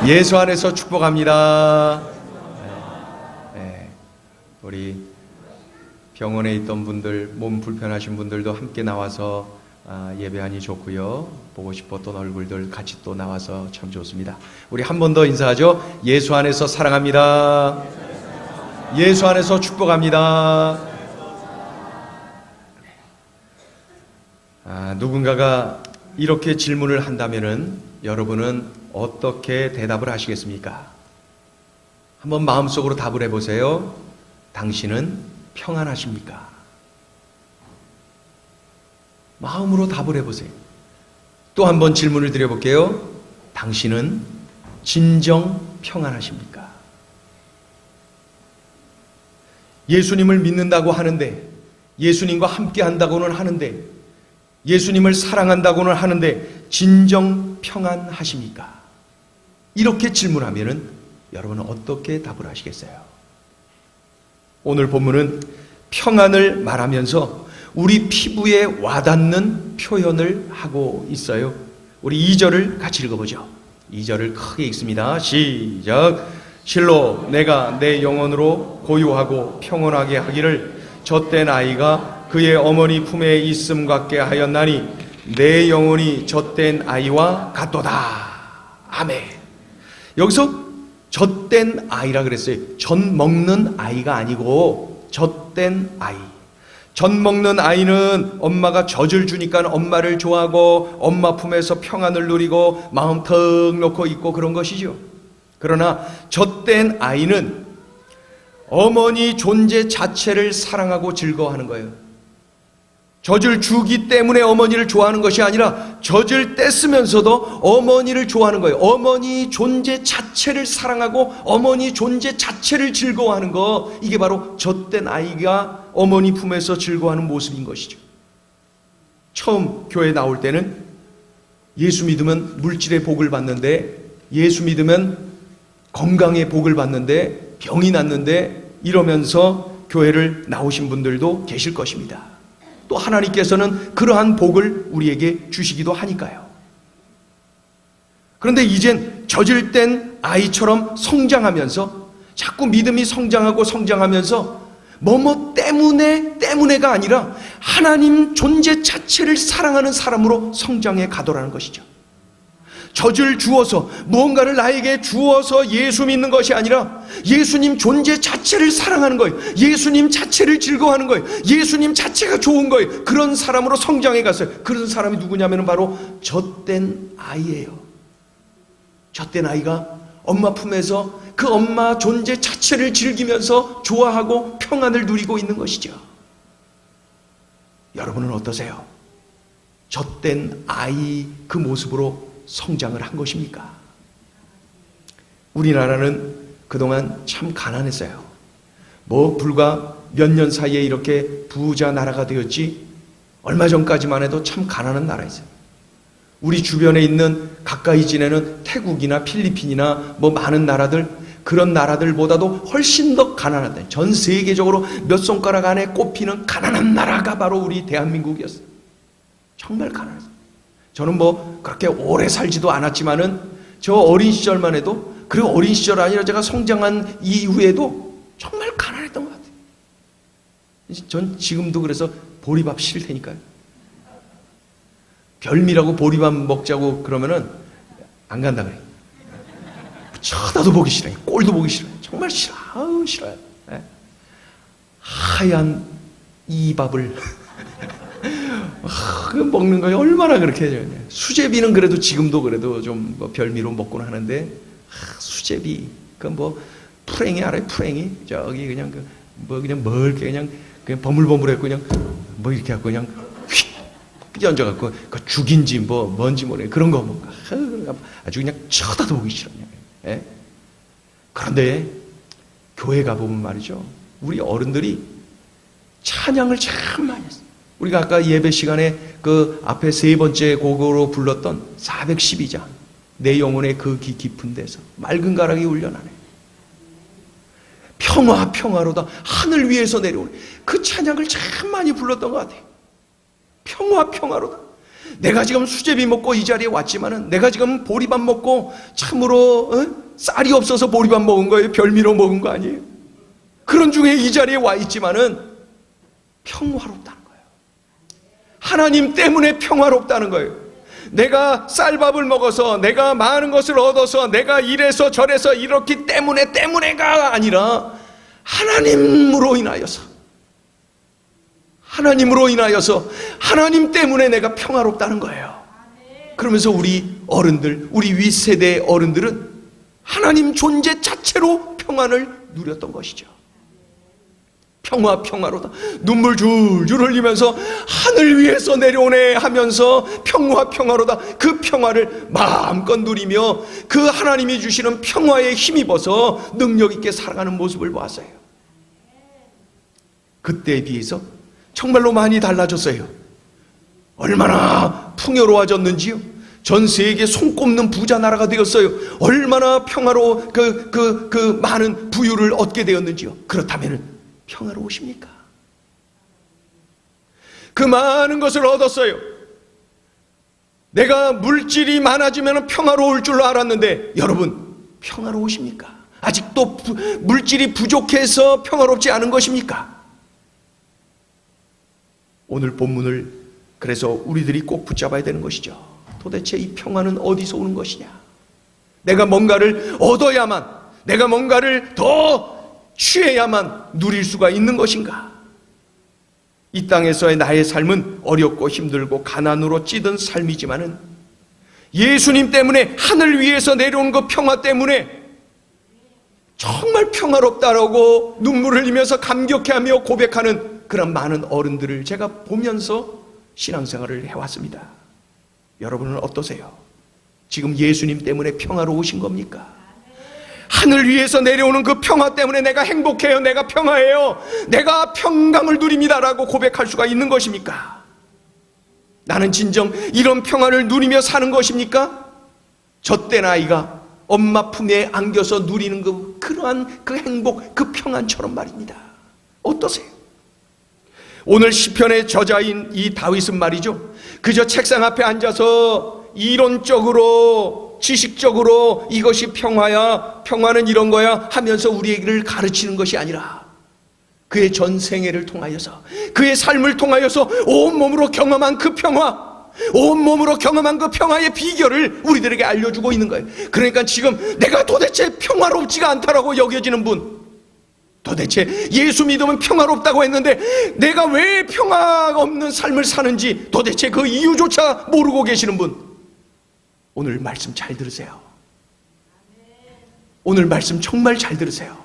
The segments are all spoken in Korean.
예수 안에서 축복합니다. 네. 우리 병원에 있던 분들, 몸 불편하신 분들도 함께 나와서 예배하니 좋고요. 보고 싶었던 얼굴들 같이 또 나와서 참 좋습니다. 우리 한 번 더 인사하죠. 예수 안에서 사랑합니다. 예수 안에서 축복합니다. 누군가가 이렇게 질문을 한다면은 여러분은 어떻게 대답을 하시겠습니까? 한번 마음속으로 답을 해보세요. 당신은 평안하십니까? 마음으로 답을 해보세요. 또 한 번 질문을 드려볼게요. 당신은 진정 평안하십니까? 예수님을 믿는다고 하는데, 예수님과 함께 한다고는 하는데, 예수님을 사랑한다고는 하는데 진정 평안하십니까? 이렇게 질문하면은 여러분은 어떻게 답을 하시겠어요? 오늘 본문은 평안을 말하면서 우리 피부에 와닿는 표현을 하고 있어요. 우리 2절을 같이 읽어보죠. 2절을 크게 읽습니다. 시작. 실로 내가 내 영혼으로 고요하고 평온하게 하기를 젖된 아이가 그의 어머니 품에 있음 같게 하였나니 내 영혼이 젖된 아이와 같도다. 아멘. 여기서 젖된 아이라 그랬어요. 젖 먹는 아이가 아니고 젖된 아이. 젖 먹는 아이는 엄마가 젖을 주니까 엄마를 좋아하고 엄마 품에서 평안을 누리고 마음 턱 놓고 있고 그런 것이죠. 그러나 젖된 아이는 어머니 존재 자체를 사랑하고 즐거워하는 거예요. 젖을 주기 때문에 어머니를 좋아하는 것이 아니라 젖을 뗐으면서도 어머니를 좋아하는 거예요. 어머니 존재 자체를 사랑하고 어머니 존재 자체를 즐거워하는 거, 이게 바로 젖된 아이가 어머니 품에서 즐거워하는 모습인 것이죠. 처음 교회 나올 때는 예수 믿으면 물질의 복을 받는데, 예수 믿으면 건강의 복을 받는데, 병이 낫는데 이러면서 교회를 나오신 분들도 계실 것입니다. 또 하나님께서는 그러한 복을 우리에게 주시기도 하니까요. 그런데 이젠 젖을 뗀 아이처럼 성장하면서 자꾸 믿음이 성장하면서 뭐뭐 때문에가 아니라 하나님 존재 자체를 사랑하는 사람으로 성장해 가더라는 것이죠. 젖을 주어서, 무언가를 나에게 주어서 예수 믿는 것이 아니라 예수님 존재 자체를 사랑하는 거예요. 예수님 자체를 즐거워하는 거예요. 예수님 자체가 좋은 거예요. 그런 사람으로 성장해 갔어요. 그런 사람이 누구냐면 바로 젖된 아이예요. 젖된 아이가 엄마 품에서 그 엄마 존재 자체를 즐기면서 좋아하고 평안을 누리고 있는 것이죠. 여러분은 어떠세요? 젖된 아이 그 모습으로 성장을 한 것입니까? 우리나라는 그동안 참 가난했어요. 불과 몇 년 사이에 이렇게 부자 나라가 되었지, 얼마 전까지만 해도 참 가난한 나라였어요. 우리 주변에 있는 가까이 지내는 태국이나 필리핀이나 많은 나라들, 그런 나라들보다도 훨씬 더 가난하다. 전 세계적으로 몇 손가락 안에 꼽히는 가난한 나라가 바로 우리 대한민국이었어요. 정말 가난했어요. 저는 그렇게 오래 살지도 않았지만은 저 어린 시절만 해도, 그리고 어린 시절 아니라 제가 성장한 이후에도 정말 가난했던 것 같아요. 전 지금도 그래서 보리밥 싫다니까요. 별미라고 보리밥 먹자고 그러면은 안 간다 그래요. 쳐다도 보기 싫어요. 꼴도 보기 싫어요. 정말 싫어. 싫어요. 네. 하얀 이 밥을 먹는 거에 얼마나 그렇게 해요. 수제비는 그래도 지금도 그래도 좀 별미로 먹곤 하는데, 수제비 그 풀앵이 알아요? 풀앵이 저기 그냥 그냥 멀게 그냥 버물버물했고 그냥 이렇게 갖고 그냥 휙 얹어갖고 그 죽인지 뭔지 모르겠어요. 그런 거 아주 그냥 쳐다도 보기 싫어요. 예? 그런데 교회 가보면 말이죠, 우리 어른들이 찬양을 참 많이 했어요. 우리가 아까 예배 시간에 그 앞에 세 번째 곡으로 불렀던 412장 내 영혼의 그 깊은 데서 맑은 가락이 울려나네. 평화로다 하늘 위에서 내려오네. 그 찬양을 참 많이 불렀던 것 같아요. 평화로다. 내가 지금 수제비 먹고 이 자리에 왔지만은 내가 지금 보리밥 먹고 참으로 쌀이 없어서 보리밥 먹은 거예요? 별미로 먹은 거 아니에요? 그런 중에 이 자리에 와 있지만은 평화롭다는 거예요. 하나님 때문에 평화롭다는 거예요. 내가 쌀밥을 먹어서 내가 많은 것을 얻어서 내가 이래서 저래서 이렇기 때문에가 아니라 하나님으로 인하여서 하나님 때문에 내가 평화롭다는 거예요. 그러면서 우리 어른들, 우리 윗세대 어른들은 하나님 존재 자체로 평안을 누렸던 것이죠. 평화로다. 눈물 줄줄 흘리면서 하늘 위에서 내려오네 하면서 평화로다. 그 평화를 마음껏 누리며 그 하나님이 주시는 평화에 힘입어서 능력 있게 살아가는 모습을 보았어요. 그때에 비해서 정말로 많이 달라졌어요. 얼마나 풍요로워졌는지요. 전 세계 손꼽는 부자 나라가 되었어요. 얼마나 평화로 그 많은 부유를 얻게 되었는지요. 그렇다면은 평화로우십니까? 그 많은 것을 얻었어요. 내가 물질이 많아지면 평화로울 줄로 알았는데 여러분 평화로우십니까? 아직도 물질이 부족해서 평화롭지 않은 것입니까? 오늘 본문을 그래서 우리들이 꼭 붙잡아야 되는 것이죠. 도대체 이 평화는 어디서 오는 것이냐? 내가 뭔가를 얻어야만, 내가 뭔가를 더 취해야만 누릴 수가 있는 것인가? 이 땅에서의 나의 삶은 어렵고 힘들고 가난으로 찌든 삶이지만은 예수님 때문에 하늘 위에서 내려온 그 평화 때문에 정말 평화롭다라고 눈물을 흘리면서 감격해하며 고백하는 그런 많은 어른들을 제가 보면서 신앙생활을 해왔습니다. 여러분은 어떠세요? 지금 예수님 때문에 평화로우신 겁니까? 하늘 위에서 내려오는 그 평화 때문에 내가 행복해요, 내가 평화해요, 내가 평강을 누립니다라고 고백할 수가 있는 것입니까? 나는 진정 이런 평화를 누리며 사는 것입니까? 젖된 아이가 엄마 품에 안겨서 누리는 그러한 그 행복, 그 평안처럼 말입니다. 어떠세요? 오늘 시편의 저자인 이 다윗은 말이죠, 그저 책상 앞에 앉아서 이론적으로 지식적으로 이것이 평화야, 평화는 이런 거야 하면서 우리에게를 가르치는 것이 아니라 그의 전생애를 통하여서, 그의 삶을 통하여서 온몸으로 경험한 그 평화, 온몸으로 경험한 그 평화의 비결을 우리들에게 알려주고 있는 거예요. 그러니까 지금 내가 도대체 평화롭지가 않다라고 여겨지는 분, 도대체 예수 믿으면 평화롭다고 했는데 내가 왜 평화 없는 삶을 사는지 도대체 그 이유조차 모르고 계시는 분, 오늘 말씀 잘 들으세요. 오늘 말씀 정말 잘 들으세요.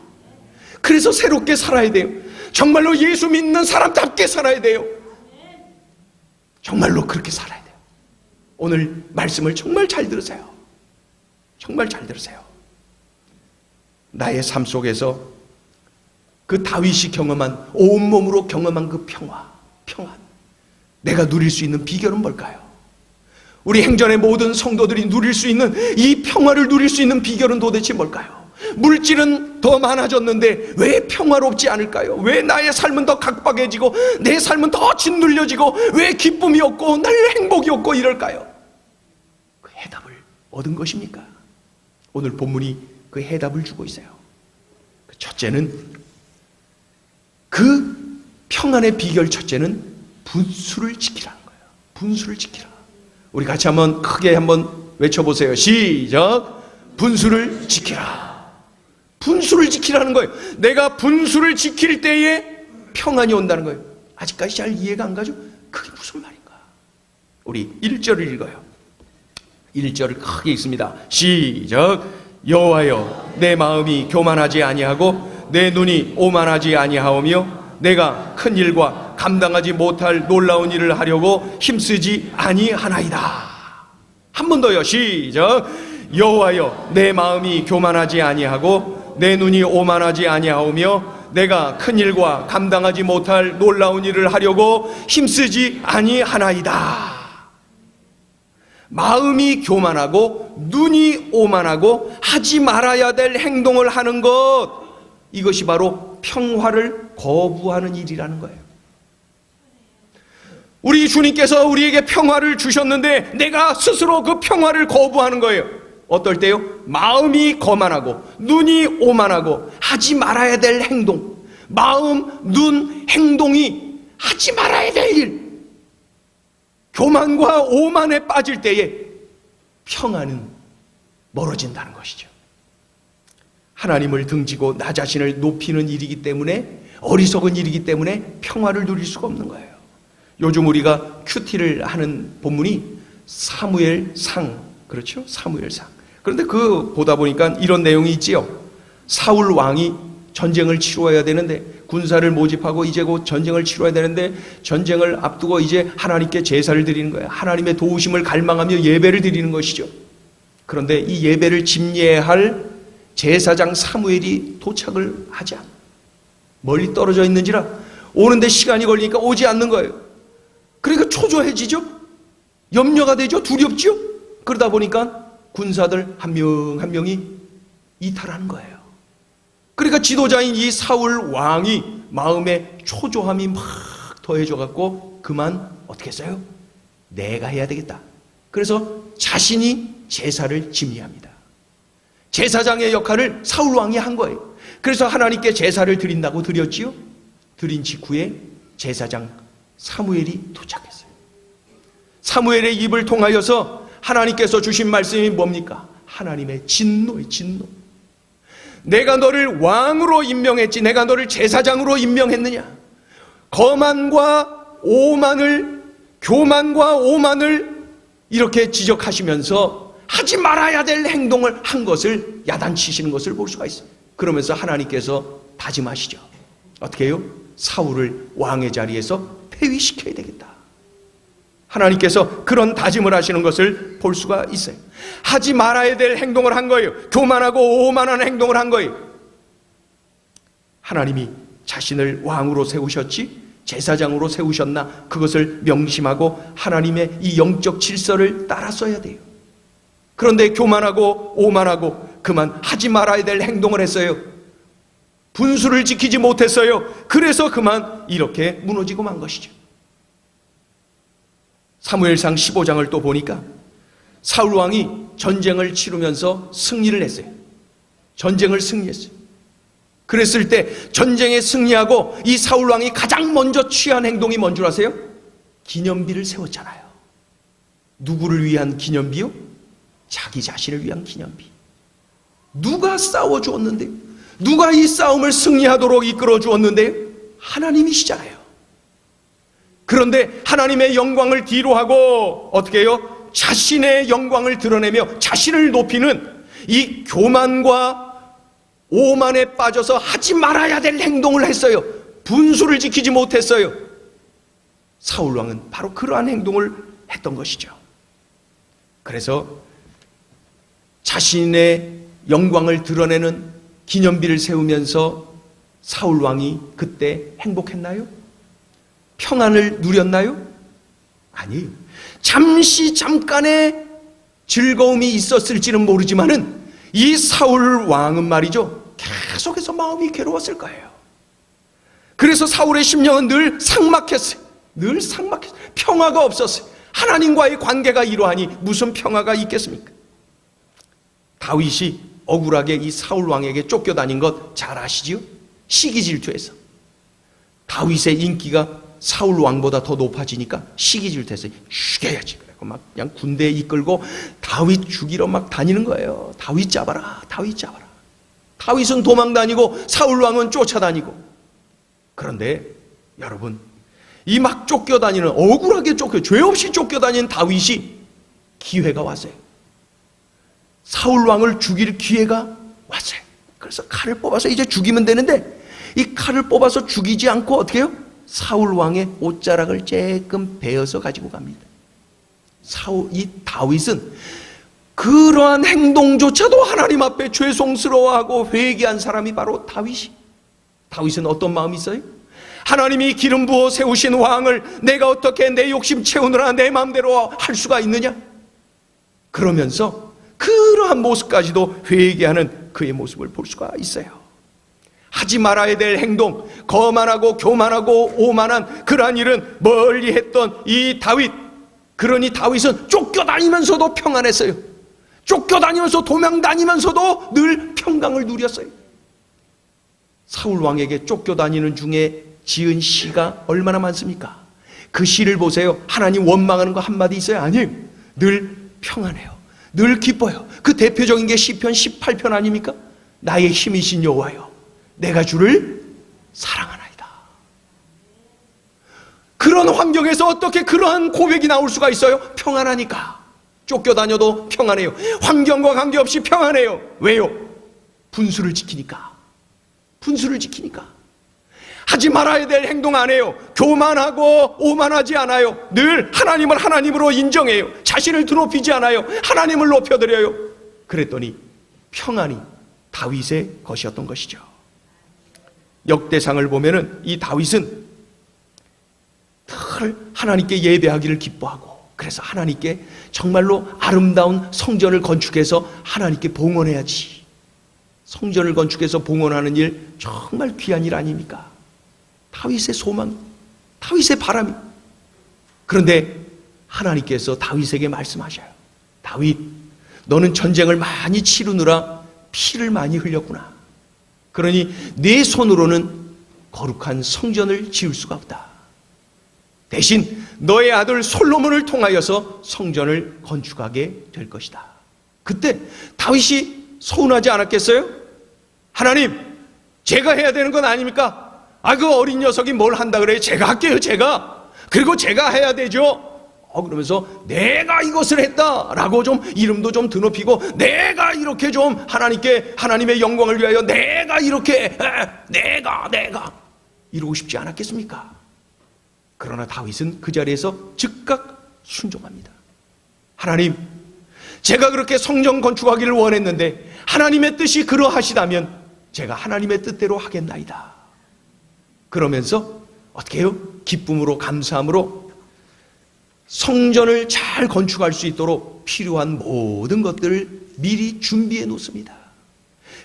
그래서 새롭게 살아야 돼요. 정말로 예수 믿는 사람답게 살아야 돼요. 정말로 그렇게 살아야 돼요. 오늘 말씀을 정말 잘 들으세요. 정말 잘 들으세요. 나의 삶 속에서 그 다윗이 경험한, 온몸으로 경험한 그 평안, 내가 누릴 수 있는 비결은 뭘까요? 우리 행전의 모든 성도들이 누릴 수 있는 이 평화를 누릴 수 있는 비결은 도대체 뭘까요? 물질은 더 많아졌는데 왜 평화롭지 않을까요? 왜 나의 삶은 더 각박해지고 내 삶은 더 짓눌려지고 왜 기쁨이 없고 날 행복이 없고 이럴까요? 그 해답을 얻은 것입니까? 오늘 본문이 그 해답을 주고 있어요. 첫째는, 그 평안의 비결 첫째는 분수를 지키라는 거예요. 분수를 지키라. 우리 같이 한번 크게 한번 외쳐보세요. 시작. 분수를 지키라. 분수를 지키라는 거예요. 내가 분수를 지킬 때에 평안이 온다는 거예요. 아직까지 잘 이해가 안 가죠? 그게 무슨 말인가? 우리 1절을 읽어요. 1절을 크게 읽습니다. 시작. 여호와여, 내 마음이 교만하지 아니하고 내 눈이 오만하지 아니하오며 내가 큰 일과 감당하지 못할 놀라운 일을 하려고 힘쓰지 아니하나이다. 한 번 더요. 시작. 여호와여, 내 마음이 교만하지 아니하고 내 눈이 오만하지 아니하오며 내가 큰 일과 감당하지 못할 놀라운 일을 하려고 힘쓰지 아니하나이다. 마음이 교만하고 눈이 오만하고 하지 말아야 될 행동을 하는 것, 이것이 바로 평화를 거부하는 일이라는 거예요. 우리 주님께서 우리에게 평화를 주셨는데 내가 스스로 그 평화를 거부하는 거예요. 어떨 때요? 마음이 거만하고 눈이 오만하고 하지 말아야 될 행동, 마음, 눈, 행동이 하지 말아야 될 일, 교만과 오만에 빠질 때에 평안은 멀어진다는 것이죠. 하나님을 등지고 나 자신을 높이는 일이기 때문에, 어리석은 일이기 때문에 평화를 누릴 수가 없는 거예요. 요즘 우리가 큐티를 하는 본문이 사무엘상, 그렇죠? 사무엘상. 그런데 그 보다 보니까 이런 내용이 있지요. 사울 왕이 전쟁을 치러야 되는데, 군사를 모집하고 이제 곧 전쟁을 치러야 되는데, 전쟁을 앞두고 이제 하나님께 제사를 드리는 거예요. 하나님의 도우심을 갈망하며 예배를 드리는 것이죠. 그런데 이 예배를 집례할 제사장 사무엘이 도착을 하지 않아. 멀리 떨어져 있는지라 오는데 시간이 걸리니까 오지 않는 거예요. 그러니까 초조해지죠. 염려가 되죠. 두렵죠. 그러다 보니까 군사들 한 명 한 명이 이탈하는 거예요. 그러니까 지도자인 이 사울 왕이 마음에 초조함이 막 더해져 갖고 그만 어떻게 했어요? 내가 해야 되겠다. 그래서 자신이 제사를 집례합니다. 제사장의 역할을 사울 왕이 한 거예요. 그래서 하나님께 제사를 드린다고 드렸지요. 드린 직후에 제사장 사무엘이 도착했어요. 사무엘의 입을 통하여서 하나님께서 주신 말씀이 뭡니까? 하나님의 진노의 진노. 내가 너를 왕으로 임명했지 내가 너를 제사장으로 임명했느냐? 거만과 오만을, 교만과 오만을 이렇게 지적하시면서 하지 말아야 될 행동을 한 것을 야단치시는 것을 볼 수가 있어요. 그러면서 하나님께서 다짐하시죠. 어떻게 해요? 사울을 왕의 자리에서 폐위시켜야 되겠다. 하나님께서 그런 다짐을 하시는 것을 볼 수가 있어요. 하지 말아야 될 행동을 한 거예요. 교만하고 오만한 행동을 한 거예요. 하나님이 자신을 왕으로 세우셨지 제사장으로 세우셨나 그것을 명심하고 하나님의 이 영적 질서를 따랐어야 돼요. 그런데 교만하고 오만하고 그만 하지 말아야 될 행동을 했어요. 분수를 지키지 못했어요. 그래서 그만 이렇게 무너지고 만 것이죠. 사무엘상 15장을 또 보니까 사울 왕이 전쟁을 치르면서 승리를 했어요. 전쟁을 승리했어요. 그랬을 때 전쟁에 승리하고 이 사울 왕이 가장 먼저 취한 행동이 뭔 줄 아세요? 기념비를 세웠잖아요. 누구를 위한 기념비요? 자기 자신을 위한 기념비. 누가 싸워주었는데요? 누가 이 싸움을 승리하도록 이끌어 주었는데요? 하나님이시잖아요. 그런데 하나님의 영광을 뒤로 하고 어떻게 해요? 자신의 영광을 드러내며 자신을 높이는 이 교만과 오만에 빠져서 하지 말아야 될 행동을 했어요. 분수를 지키지 못했어요. 사울 왕은 바로 그러한 행동을 했던 것이죠. 그래서 자신의 영광을 드러내는 기념비를 세우면서 사울 왕이 그때 행복했나요? 평안을 누렸나요? 아니에요. 잠깐의 즐거움이 있었을지는 모르지만은 이 사울 왕은 말이죠, 계속해서 마음이 괴로웠을 거예요. 그래서 사울의 심령은 늘 삭막했어요. 늘 삭막했어요. 평화가 없었어요. 하나님과의 관계가 이러하니 무슨 평화가 있겠습니까? 다윗이 억울하게 이 사울 왕에게 쫓겨다닌 것 잘 아시지요? 시기 질투에서. 다윗의 인기가 사울 왕보다 더 높아지니까 시기 질투해서 죽여야지. 그래서 막 그냥 군대에 이끌고 다윗 죽이러 막 다니는 거예요. 다윗 잡아라, 다윗 잡아라. 다윗은 도망 다니고 사울 왕은 쫓아다니고. 그런데 여러분, 이 막 쫓겨다니는, 억울하게 죄 없이 쫓겨다니는 다윗이 기회가 왔어요. 사울 왕을 죽일 기회가 왔어요. 그래서 칼을 뽑아서 이제 죽이면 되는데 이 칼을 뽑아서 죽이지 않고 어떻게 해요? 사울 왕의 옷자락을 조금 베어서 가지고 갑니다. 이 다윗은 그러한 행동조차도 하나님 앞에 죄송스러워하고 회개한 사람이 바로 다윗이. 다윗은 어떤 마음이 있어요? 하나님이 기름 부어 세우신 왕을 내가 어떻게 내 욕심 채우느라 내 마음대로 할 수가 있느냐? 그러면서 그러한 모습까지도 회개하는 그의 모습을 볼 수가 있어요. 하지 말아야 될 행동, 거만하고 교만하고 오만한 그러한 일은 멀리 했던 이 다윗. 그러니 다윗은 쫓겨다니면서도 평안했어요. 쫓겨다니면서 도망다니면서도 늘 평강을 누렸어요. 사울 왕에게 쫓겨다니는 중에 지은 시가 얼마나 많습니까? 그 시를 보세요. 하나님 원망하는 거 한마디 있어요? 아니에요. 늘 평안해요. 늘 기뻐요. 그 대표적인 게 시편 18편 아닙니까? 나의 힘이신 여호와여, 내가 주를 사랑하나이다. 그런 환경에서 어떻게 그러한 고백이 나올 수가 있어요? 평안하니까. 쫓겨다녀도 평안해요. 환경과 관계없이 평안해요. 왜요? 분수를 지키니까. 분수를 지키니까. 하지 말아야 될 행동 안 해요. 교만하고 오만하지 않아요. 늘 하나님을 하나님으로 인정해요. 자신을 드높이지 않아요. 하나님을 높여드려요. 그랬더니 평안이 다윗의 것이었던 것이죠. 역대상을 보면은 이 다윗은 늘 하나님께 예배하기를 기뻐하고, 그래서 하나님께 정말로 아름다운 성전을 건축해서 하나님께 봉헌해야지. 성전을 건축해서 봉헌하는 일 정말 귀한 일 아닙니까? 다윗의 소망, 다윗의 바람이. 그런데 하나님께서 다윗에게 말씀하셔요. 다윗, 너는 전쟁을 많이 치르느라 피를 많이 흘렸구나. 그러니 네 손으로는 거룩한 성전을 지을 수가 없다. 대신 너의 아들 솔로몬을 통하여서 성전을 건축하게 될 것이다. 그때 다윗이 서운하지 않았겠어요? 하나님, 제가 해야 되는 건 아닙니까? 그 어린 녀석이 뭘 한다 그래요? 제가 할게요, 제가. 그리고 제가 해야 되죠. 그러면서 내가 이것을 했다라고 좀 이름도 좀 드높이고, 내가 이렇게 좀 하나님께 하나님의 영광을 위하여 내가 이렇게 내가 이러고 싶지 않았겠습니까? 그러나 다윗은 그 자리에서 즉각 순종합니다. 하나님, 제가 그렇게 성전 건축하기를 원했는데 하나님의 뜻이 그러하시다면 제가 하나님의 뜻대로 하겠나이다. 그러면서 어떻게 해요? 기쁨으로, 감사함으로 성전을 잘 건축할 수 있도록 필요한 모든 것들을 미리 준비해 놓습니다.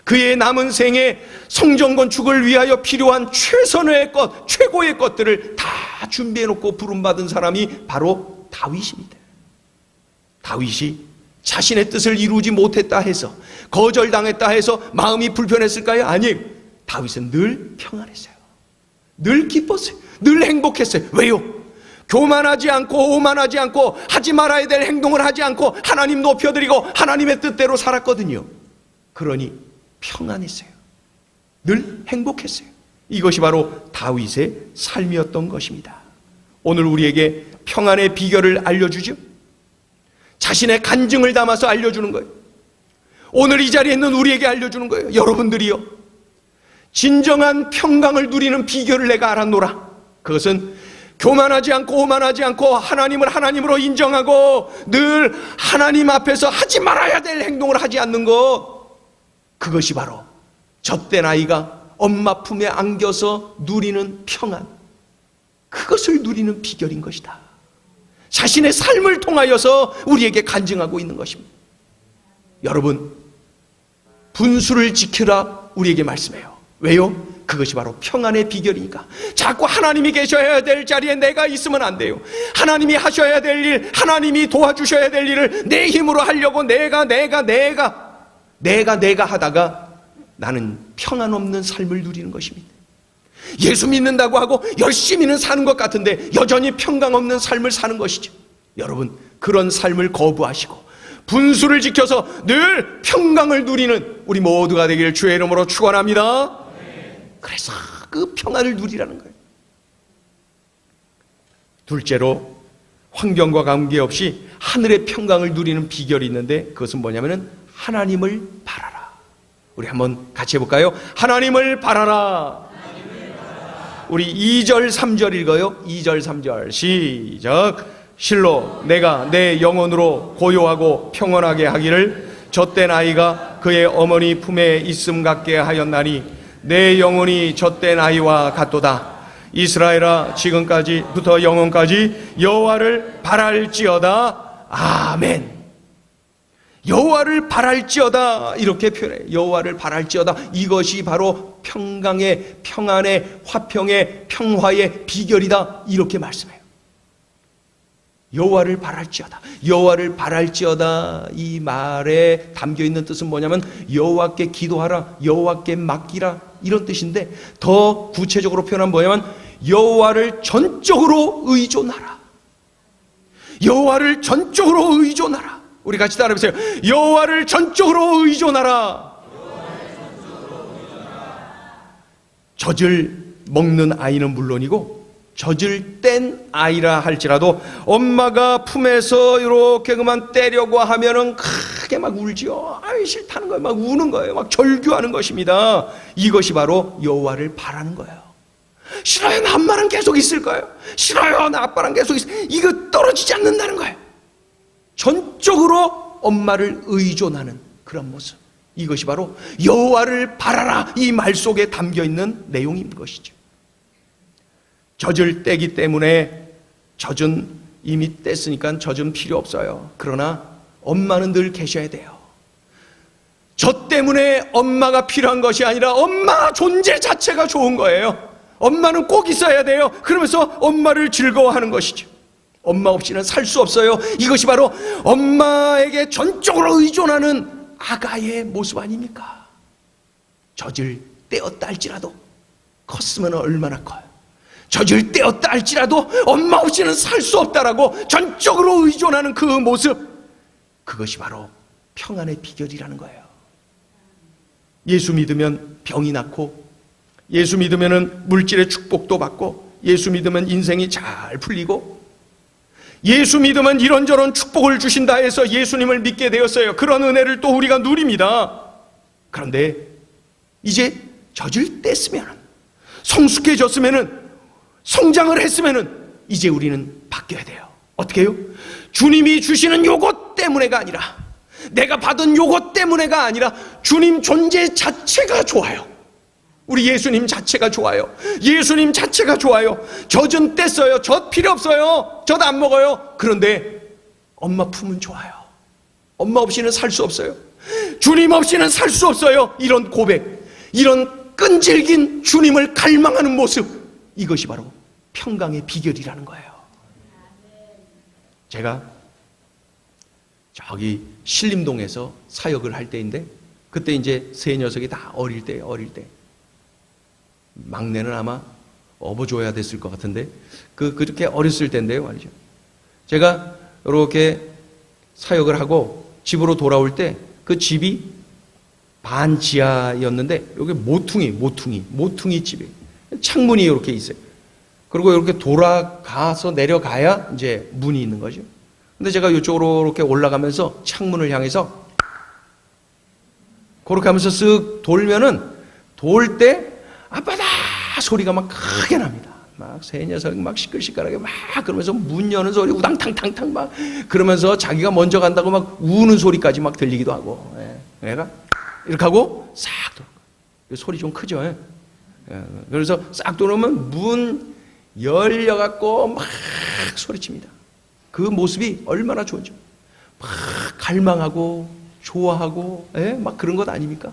그의 남은 생에 성전 건축을 위하여 필요한 최선의 것, 최고의 것들을 다 준비해 놓고 부름받은 사람이 바로 다윗입니다. 다윗이 자신의 뜻을 이루지 못했다 해서, 거절당했다 해서 마음이 불편했을까요? 아니에요. 다윗은 늘 평안했어요. 늘 기뻤어요. 늘 행복했어요. 왜요? 교만하지 않고 오만하지 않고 하지 말아야 될 행동을 하지 않고 하나님 높여드리고 하나님의 뜻대로 살았거든요. 그러니 평안했어요. 늘 행복했어요. 이것이 바로 다윗의 삶이었던 것입니다. 오늘 우리에게 평안의 비결을 알려주죠. 자신의 간증을 담아서 알려주는 거예요. 오늘 이 자리에 있는 우리에게 알려주는 거예요. 여러분들이요, 진정한 평강을 누리는 비결을 내가 알았노라. 그것은 교만하지 않고 오만하지 않고 하나님을 하나님으로 인정하고 늘 하나님 앞에서 하지 말아야 될 행동을 하지 않는 것, 그것이 바로 젖된 아이가 엄마 품에 안겨서 누리는 평안, 그것을 누리는 비결인 것이다. 자신의 삶을 통하여서 우리에게 간증하고 있는 것입니다. 여러분, 분수를 지키라 우리에게 말씀해요. 왜요? 그것이 바로 평안의 비결이니까. 자꾸 하나님이 계셔야 될 자리에 내가 있으면 안 돼요. 하나님이 하셔야 될 일, 하나님이 도와주셔야 될 일을 내 힘으로 하려고 내가 하다가 나는 평안 없는 삶을 누리는 것입니다. 예수 믿는다고 하고 열심히는 사는 것 같은데 여전히 평강 없는 삶을 사는 것이죠. 여러분, 그런 삶을 거부하시고 분수를 지켜서 늘 평강을 누리는 우리 모두가 되기를 주의 이름으로 축원합니다. 그래서 그 평안을 누리라는 거예요. 둘째로, 환경과 관계없이 하늘의 평강을 누리는 비결이 있는데 그것은 뭐냐면은 하나님을 바라라. 우리 한번 같이 해볼까요? 하나님을 바라라. 우리 2절 3절 읽어요. 2절 3절 시작. 실로 내가 내 영혼으로 고요하고 평온하게 하기를 젖된 아이가 그의 어머니 품에 있음 같게 하였나니 내 영혼이 젖된 아이와 같도다. 이스라엘아, 지금까지부터 영원까지 여호와를 바랄지어다. 아멘. 여호와를 바랄지어다 이렇게 표현해요. 여호와를 바랄지어다. 이것이 바로 평강의, 평안의, 화평의, 평화의 비결이다 이렇게 말씀해요. 여호와를 바랄지어다. 여호와를 바랄지어다 이 말에 담겨있는 뜻은 뭐냐면 여호와께 기도하라, 여호와께 맡기라 이런 뜻인데, 더 구체적으로 표현하면 뭐냐면 여호와를 전적으로 의존하라. 여호와를 전적으로 의존하라. 우리 같이 따라해보세요. 여호와를 전적으로 의존하라. 젖을 먹는 아이는 물론이고 젖을 뗀 아이라 할지라도 엄마가 품에서 이렇게 그만 떼려고 하면은 크게 막 울지요. 아이 싫다는 거예요. 막 우는 거예요. 막 절규하는 것입니다. 이것이 바로 여호와를 바라는 거예요. 싫어요. 나 엄마랑 계속 있을 거예요. 싫어요. 나 아빠랑 계속 있을 거예요. 이거 떨어지지 않는다는 거예요. 전적으로 엄마를 의존하는 그런 모습. 이것이 바로 여호와를 바라라 이 말 속에 담겨있는 내용인 것이죠. 젖을 떼기 때문에 젖은 이미 뗐으니까 젖은 필요 없어요. 그러나 엄마는 늘 계셔야 돼요. 젖 때문에 엄마가 필요한 것이 아니라 엄마 존재 자체가 좋은 거예요. 엄마는 꼭 있어야 돼요. 그러면서 엄마를 즐거워하는 것이죠. 엄마 없이는 살 수 없어요. 이것이 바로 엄마에게 전적으로 의존하는 아가의 모습 아닙니까? 젖을 떼었다 할지라도 컸으면 얼마나 커요. 젖을 떼었다 할지라도 엄마 없이는 살 수 없다라고 전적으로 의존하는 그 모습, 그것이 바로 평안의 비결이라는 거예요. 예수 믿으면 병이 낫고, 예수 믿으면 물질의 축복도 받고, 예수 믿으면 인생이 잘 풀리고, 예수 믿으면 이런저런 축복을 주신다 해서 예수님을 믿게 되었어요. 그런 은혜를 또 우리가 누립니다. 그런데 이제 젖을 뗐으면, 성숙해졌으면, 성장을 했으면 이제 우리는 바뀌어야 돼요. 어떻게 해요? 주님이 주시는 요것 때문에가 아니라, 내가 받은 요것 때문에가 아니라 주님 존재 자체가 좋아요. 우리 예수님 자체가 좋아요. 예수님 자체가 좋아요. 젖은 뗐어요. 젖 필요 없어요. 젖 안 먹어요. 그런데 엄마 품은 좋아요. 엄마 없이는 살 수 없어요. 주님 없이는 살 수 없어요. 이런 고백, 이런 끈질긴 주님을 갈망하는 모습, 이것이 바로 평강의 비결이라는 거예요. 제가 저기 신림동에서 사역을 할 때인데, 그때 이제 세 녀석이 다 어릴 때 막내는 아마 업어줘야 됐을 것 같은데, 그렇게 어렸을 때인데요 말이죠. 제가 이렇게 사역을 하고 집으로 돌아올 때 그 집이 반지하였는데 여기 모퉁이 집이에요. 창문이 이렇게 있어요. 그리고 이렇게 돌아가서 내려가야 이제 문이 있는 거죠. 근데 제가 이쪽으로 이렇게 올라가면서 창문을 향해서 그렇게 하면서 쓱 돌면은, 돌 때 아빠다 소리가 막 크게 납니다. 막 새 녀석이 막 시끌시끌하게 막 그러면서 문 여는 소리 우당탕탕탕 막 그러면서 자기가 먼저 간다고 막 우는 소리까지 막 들리기도 하고, 내가 이렇게 하고 싹 돌아. 소리 좀 크죠. 그래서 싹 돌아오면 문 열려갖고 막 소리칩니다. 그 모습이 얼마나 좋은지. 막 갈망하고 좋아하고 막 그런 것 아닙니까?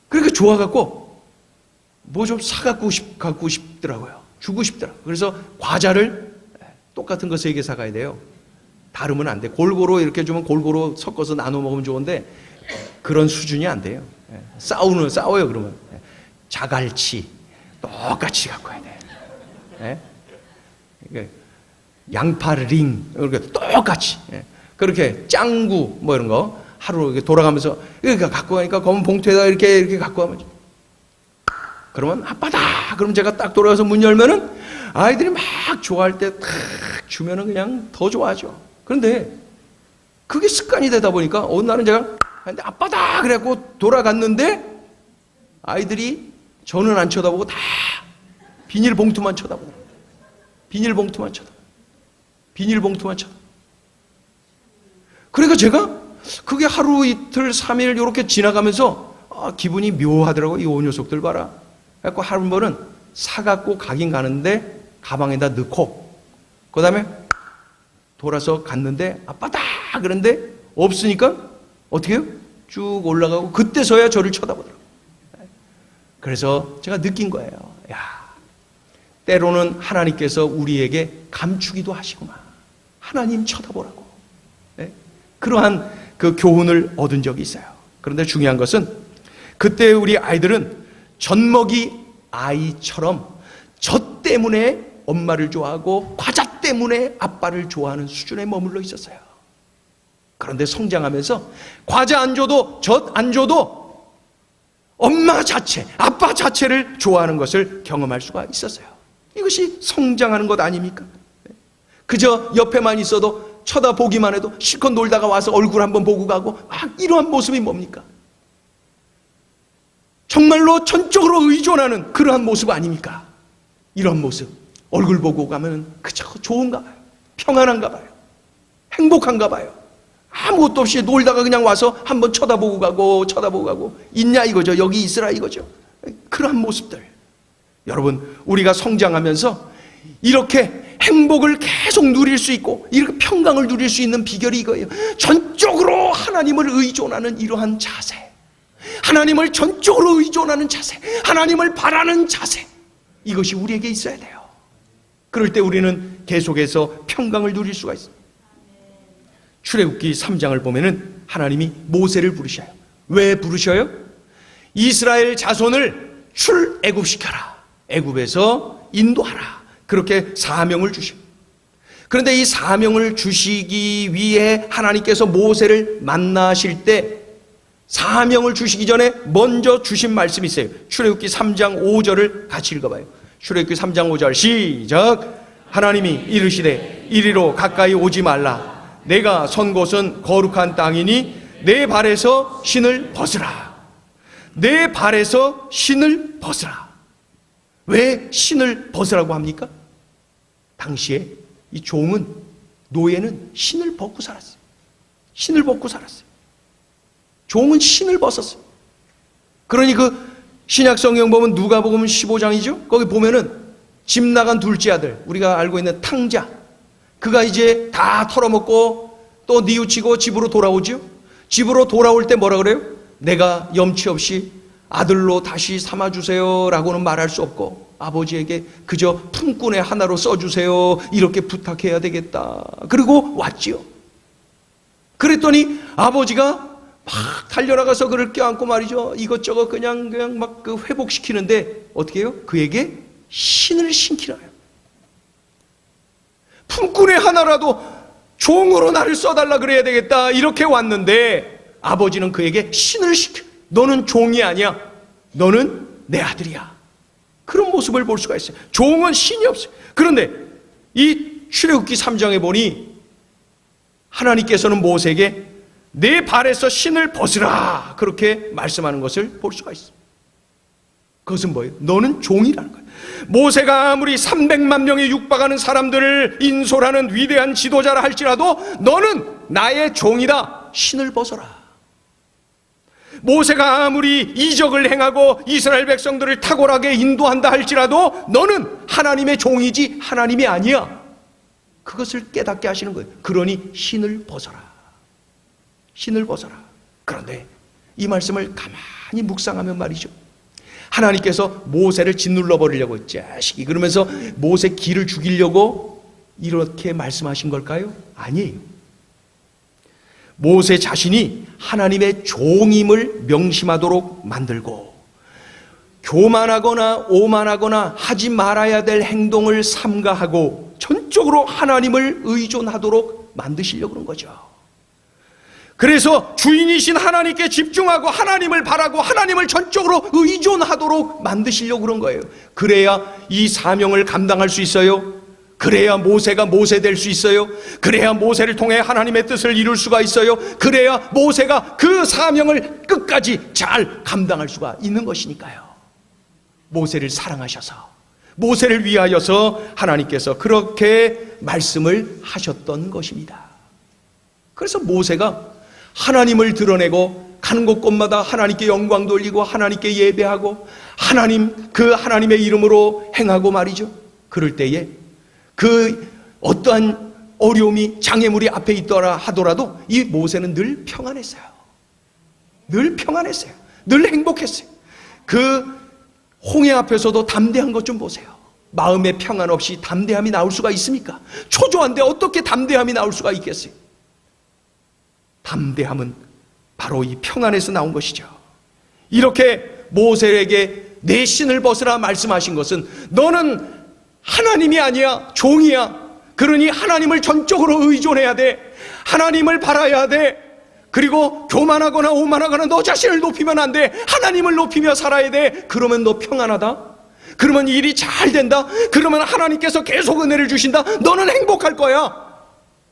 그러니까 좋아갖고 뭐 좀 사갖고 갖고 싶더라고요. 주고 싶더라고요. 그래서 과자를 똑같은 거 3개 사가야 돼요. 다르면 안 돼. 골고루 이렇게 주면 골고루 섞어서 나눠 먹으면 좋은데 그런 수준이 안 돼요. 싸워요 그러면. 자갈치 똑같이 갖고 와야 돼. 양파링 이렇게 똑같이. 그렇게 짱구 뭐 이런 거 하루 이렇게 돌아가면서 이렇게 갖고 가니까 검은 봉투에다 이렇게 갖고 가면, 그러면 아빠다. 그럼 제가 딱 돌아가서 문 열면은 아이들이 막 좋아할 때 탁 주면은 그냥 더 좋아하죠. 그런데 그게 습관이 되다 보니까 어느 날은 제가 아빠다 그래갖고 돌아갔는데 아이들이 저는 안 쳐다보고 다 비닐봉투만 쳐다보더라고요. 비닐봉투만 쳐다. 그러니까 제가 그게 하루 이틀 3일 이렇게 지나가면서 기분이 묘하더라고요. 이 5녀석들 봐라. 그래서 한 번은 사갖고 가긴 가는데 가방에다 넣고, 그 다음에 돌아서 갔는데 아빠다 그런데 없으니까 어떻게 해요? 쭉 올라가고 그때서야 저를 쳐다보더라고요. 그래서 제가 느낀 거예요. 야, 때로는 하나님께서 우리에게 감추기도 하시구만. 하나님 쳐다보라고. 네? 그러한 그 교훈을 얻은 적이 있어요. 그런데 중요한 것은 그때 우리 아이들은 젖먹이 아이처럼 젖 때문에 엄마를 좋아하고 과자 때문에 아빠를 좋아하는 수준에 머물러 있었어요. 그런데 성장하면서 과자 안 줘도 젖 안 줘도 엄마 자체, 아빠 자체를 좋아하는 것을 경험할 수가 있었어요. 이것이 성장하는 것 아닙니까? 그저 옆에만 있어도 쳐다보기만 해도 실컷 놀다가 와서 얼굴 한번 보고 가고 이러한 모습이 뭡니까? 정말로 전적으로 의존하는 그러한 모습 아닙니까? 이런 모습 얼굴 보고 가면 그저 좋은가 봐요. 평안한가 봐요. 행복한가 봐요. 아무것도 없이 놀다가 그냥 와서 한번 쳐다보고 가고 있냐 이거죠. 여기 있으라 이거죠. 그러한 모습들. 여러분, 우리가 성장하면서 이렇게 행복을 계속 누릴 수 있고 이렇게 평강을 누릴 수 있는 비결이 이거예요. 전적으로 하나님을 의존하는 이러한 자세, 하나님을 전적으로 의존하는 자세, 하나님을 바라는 자세, 이것이 우리에게 있어야 돼요. 그럴 때 우리는 계속해서 평강을 누릴 수가 있습니다. 출애굽기 3장을 보면은 하나님이 모세를 부르셔요. 왜 부르셔요? 이스라엘 자손을 출애굽시켜라, 애굽에서 인도하라, 그렇게 사명을 주셔요. 그런데 이 사명을 주시기 위해 하나님께서 모세를 만나실 때 사명을 주시기 전에 먼저 주신 말씀이 있어요. 출애굽기 3장 5절을 같이 읽어봐요. 출애굽기 3장 5절 시작. 하나님이 이르시되 이리로 가까이 오지 말라. 내가 선 곳은 거룩한 땅이니 내 발에서 신을 벗으라. 내 발에서 신을 벗으라. 왜 신을 벗으라고 합니까? 당시에 이 종은, 노예는 신을 벗고 살았어요. 신을 벗고 살았어요. 종은 신을 벗었어요. 그러니 그 신약 성경 보면 누가복음 15장이죠. 거기 보면은 집 나간 둘째 아들, 우리가 알고 있는 탕자, 그가 이제 다 털어먹고 또 뉘우치고 집으로 돌아오죠. 집으로 돌아올 때 뭐라 그래요? 내가 염치 없이 아들로 다시 삼아주세요 라고는 말할 수 없고 아버지에게 그저 품꾼의 하나로 써주세요 이렇게 부탁해야 되겠다. 그리고 왔지요. 그랬더니 아버지가 막 달려나가서 그를 껴안고 말이죠. 이것저것 그냥 막 그 회복시키는데 어떻게 해요? 그에게 신을 신기라요. 품꾼의 하나라도 종으로 나를 써달라 그래야 되겠다 이렇게 왔는데 아버지는 그에게 신을 시켜. 너는 종이 아니야. 너는 내 아들이야. 그런 모습을 볼 수가 있어요. 종은 신이 없어요. 그런데 이 출애굽기 3장에 보니 하나님께서는 모세에게 내 발에서 신을 벗으라 그렇게 말씀하는 것을 볼 수가 있습니다. 그것은 뭐예요? 너는 종이라는 거예요. 모세가 아무리 300만 명에 육박하는 사람들을 인솔하는 위대한 지도자라 할지라도 너는 나의 종이다. 신을 벗어라. 모세가 아무리 이적을 행하고 이스라엘 백성들을 탁월하게 인도한다 할지라도 너는 하나님의 종이지 하나님이 아니야. 그것을 깨닫게 하시는 거예요. 그러니 신을 벗어라. 신을 벗어라. 그런데 이 말씀을 가만히 묵상하면 말이죠. 하나님께서 모세를 짓눌러 버리려고 자식이 그러면서 모세 기를 죽이려고 이렇게 말씀하신 걸까요? 아니에요. 모세 자신이 하나님의 종임을 명심하도록 만들고 교만하거나 오만하거나 하지 말아야 될 행동을 삼가하고 전적으로 하나님을 의존하도록 만드시려고 그런 거죠. 그래서 주인이신 하나님께 집중하고 하나님을 바라고 하나님을 전적으로 의존하도록 만드시려고 그런 거예요. 그래야 이 사명을 감당할 수 있어요. 그래야 모세가 모세 될 수 있어요. 그래야 모세를 통해 하나님의 뜻을 이룰 수가 있어요. 그래야 모세가 그 사명을 끝까지 잘 감당할 수가 있는 것이니까요. 모세를 사랑하셔서 모세를 위하여서 하나님께서 그렇게 말씀을 하셨던 것입니다. 그래서 모세가 하나님을 드러내고 가는 곳곳마다 하나님께 영광 돌리고 하나님께 예배하고 하나님의 이름으로 행하고 말이죠. 그럴 때에 그 어떠한 어려움이 장애물이 앞에 있더라 하더라도 이 모세는 늘 평안했어요. 늘 평안했어요. 늘 행복했어요. 그 홍해 앞에서도 담대한 것 좀 보세요. 마음의 평안 없이 담대함이 나올 수가 있습니까? 초조한데 어떻게 담대함이 나올 수가 있겠어요? 담대함은 바로 이 평안에서 나온 것이죠. 이렇게 모세에게 내 신을 벗으라 말씀하신 것은 너는 하나님이 아니야, 종이야. 그러니 하나님을 전적으로 의존해야 돼. 하나님을 바라야 돼. 그리고 교만하거나 오만하거나 너 자신을 높이면 안 돼. 하나님을 높이며 살아야 돼. 그러면 너 평안하다. 그러면 일이 잘 된다. 그러면 하나님께서 계속 은혜를 주신다. 너는 행복할 거야.